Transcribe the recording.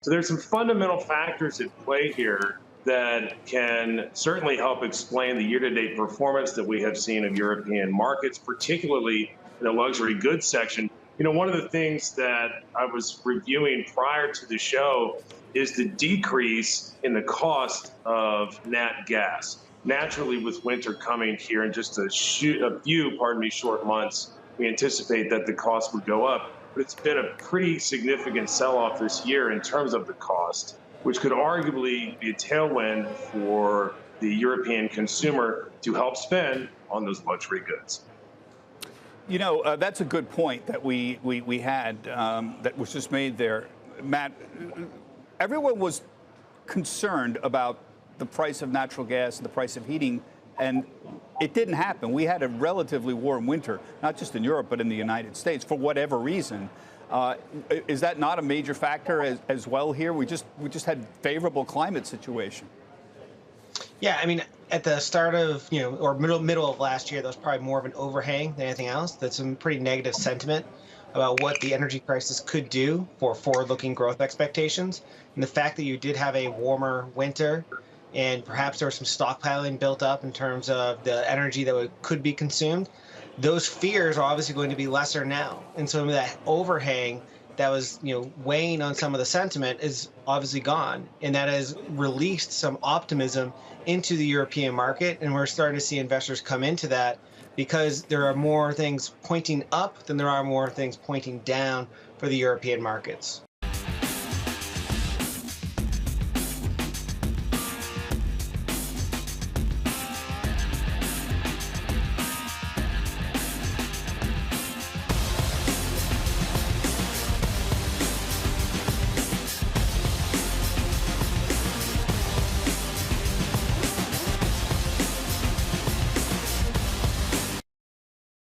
So there's some fundamental factors at play here that can certainly help explain the year-to-date performance that we have seen of European markets, particularly in the luxury goods section. One of the things that I was reviewing prior to the show is the decrease in the cost of nat gas. Naturally, with winter coming here in just a few, short months, we anticipate that the cost would go up. But it's been a pretty significant sell-off this year in terms of the cost, which could arguably be a tailwind for the European consumer to help spend on those luxury goods. That's a good point that we had that was just made there, Matt. Everyone was concerned about the price of natural gas and the price of heating, and it didn't happen. We had a relatively warm winter, not just in Europe, but in the United States, for whatever reason. Is that not a major factor as well here? We just had favorable climate situation. Yeah, I mean, at the start of, or middle of last year, there was probably more of an overhang than anything else. That's some pretty negative sentiment about what the energy crisis could do for forward-looking growth expectations. And the fact that you did have a warmer winter and perhaps there was some stockpiling built up in terms of the energy that could be consumed, those fears are obviously going to be lesser now. And some of that overhang that was, weighing on some of the sentiment is obviously gone. And that has released some optimism into the European market. And we're starting to see investors come into that because there are more things pointing up than there are more things pointing down for the European markets.